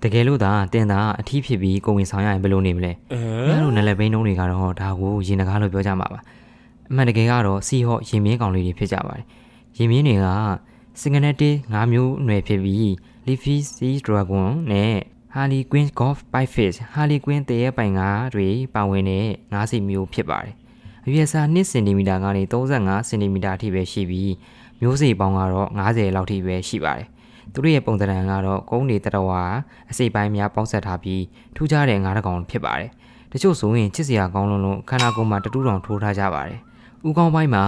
တကယ်လို့သာတင်တာအထီးဖြစ်ပြီးကိုဝင်ဆောင်ရရင်ဘယ်လိုနေမလဲ။ညတို့နယ်လက်ဘိန်းတုံးတွေကတော့ဒါကိုရင်တကားလို့ပြောကြမှာပါ။အမှန်တကယ်ကတော့စီဟော့ရင်မင်းကောင်လေးတွေဖြစ်ကြပါတယ်။ရင်မင်းတွေကစင်ကနက်တေး၅မျိုးအနွယ်ဖြစ်ပြီး Leafy Sea Dragon နဲ့ Harley Quinn Golf Piefish Harley Quinn တရေပိုင်ငါးတွေပါဝင်တဲ့ငါးစီမျိုးဖြစ်ပါတယ်။အရွယ်အစား2စင်တီမီတာကနေ35စင်တီမီတာအထိပဲရှိပြီးမျိုးစိပေါင်းကတော့90လောက်ထိပဲရှိပါတယ်။သူတို့ရဲ့ပုံသဏ္ဍာန်ကတော့ကုန်းတွေတရဝါအစိပ်ပိုင်းများပေါင်းဆက်ထားပြီးထူးခြားတဲ့ငါးတစ်ကောင်ဖြစ်ပါတယ်။တချို့ဆိုရင်ချစ်စရာကောင်းလုံးခန္ဓာကိုယ်မှာတတူးတောင်ထိုးထားကြပါတယ်။ဥကောင်းပိုင်းမှာ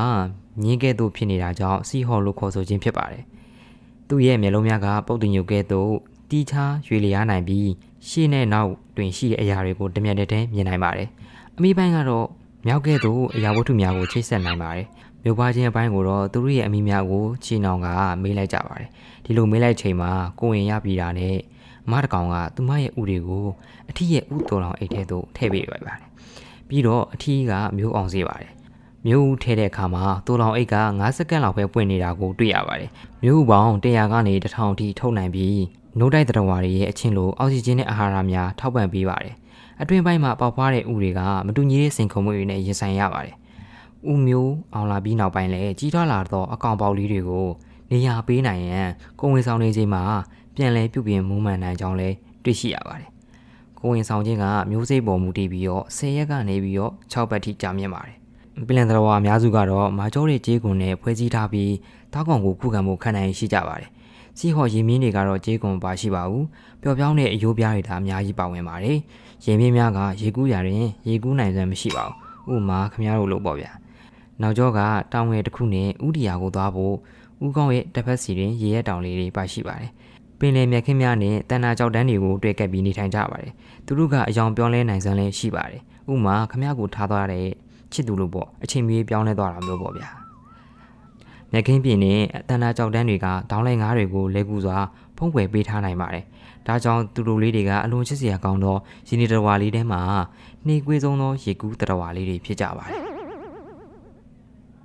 မြင်းကဲ့သို့ဖြစ်နေတာကြောင့်စီဟော်လို့ခေါ်ဆိုခြင်းဖြစ်ပါတယ်။သူ့ရဲ့မျက်လုံးများကပုတ်တင်ညုတ်ကဲ့သို့တီးခြားရွေလျားနိုင်ပြီးရှေ့နဲ့နောက်တွင်ရှိတဲ့အရာတွေကိုတမျက်တည်းမြင်နိုင်ပါတယ်။အမိပိုင်းကတော့မြောက်ကဲ့သို့အရာဝတ္ထုများကိုချိတ်ဆက်နိုင်ပါတယ်။မြို့ပွားခြင်းအပိုင်းကိုတော့သူတို့ရဲ့အမိများကိုချီနှောင်ကမေးလိုက်ကြပါတယ်။ဒီလိုမေးလိုက်ချိန်မှာကိုဝင်ရပြီးတာနဲ့အမတကောင်ကသူမရဲ့ဥတွေကိုအထီးရဲ့ဥတော်တော်အိတ်ထဲသို့ထည့်ပေးလိုက်ပါတယ်။ပြီးတော့အထီးကမျိုးအောင်စေးပါတယ်။မျိုးဦးထဲတဲ့အခါမှာတိုးလောင်အိတ်က9စက္ကန့်လောက်ပဲပွင့်နေတာကိုတွေ့ရပါတယ်။မျိုးဦးပေါင်း100ကနေ1000အထိထုတ်နိုင်ပြီးနိုးတိုက်တရဝါတွေရဲ့အချင်းလိုအောက်ဆီဂျင်နဲ့အာဟာရများထောက်ပံ့ပေးပါတယ်။အတွင်းပိုင်းမှာပေါက်ဖွားတဲ့ဥတွေကမတူညီတဲ့စိန်ခေါ်မှုတွေနဲ့ရင်ဆိုင်ရပါတယ်။ဥမျိုးအောင်လာပြီးနောက်ပိုင်းလည်းကြီးထွားလာသောအကောင်ပေါက်လေးတွေကိုနေရာပေးနိုင်ရန်ကိုဝင်ဆောင်နေချိန်မှာပြန်လည်ပြုပြင်မူးမှန်နိုင်ကြောင်းလည်းတွေ့ရှိရပါတယ်။ကိုဝင်ဆောင်ခြင်းကမျိုးစိတ်ပေါ်မူတည်ပြီးတော့10ရက်ကနေပြီးတော့6ပတ်ထိကြာမြင့်ပါတယ်။ပြည်လန်တရဝါအများစုကတော့မာကျောတွေကြေးကွန်နဲ့ဖွဲ့စည်းထားပြီးတောက်ကောင်ကိုခုခံမှုခံနိုင်ရှိကြပါတယ်။စီဟော်ရင်မြင်းတွေကတော့ကြေးကွန်ပါရှိပါဘူး။ပျော်ပြောင်းတဲ့အယိုးပြားတွေဒါအများကြီးပါဝင်ပါတယ်။ရင်မြင်းများကရေကူးရာတွင်ရေကူးနိုင်စွမ်းမရှိပါဘူး။ဥမာခမရတို့လို့ပေါ့ဗျာ။နောက်ကျောကတောင်ငယ်တစ်ခုနဲ့ဥတီယာကိုသွားဖို့ဥကောင်းရဲ့တစ်ဖက်စီတွင်ရေရဲတောင်လေးတွေပါရှိပါတယ်။ပင်လယ်မြက်ခင်းများနဲ့တန်တာကြောက်တန်းတွေကိုတွေ့ကပ်ပြီးနေထိုင်ကြပါတယ်။သူတို့ကအယောင်ပြောင်းလဲနိုင်စွမ်းလည်းရှိပါတယ်။ဥမာခမရကိုထားသွားတဲ့ချစ်သူလို့ပေါ့အချိန်မီပြောင်းလဲသွားတာမျိုးပေါ့ဗျာ။မြက်ခင်းပြင်းနဲ့တန်တာကြောက်တန်းတွေကဒေါင်းလိုက်ငါးတွေကိုလဲကူစွာဖုံးကွယ်ပေးထားနိုင်ပါတယ်။ဒါကြောင့်သူတို့လေးတွေကအလွန်ချစ်စရာကောင်းသောရင်းနှီးတရဝါလေးထဲမှာနှေးကွေးဆုံးသောရေကူးတရဝါလေးတွေဖြစ်ကြပါတယ်။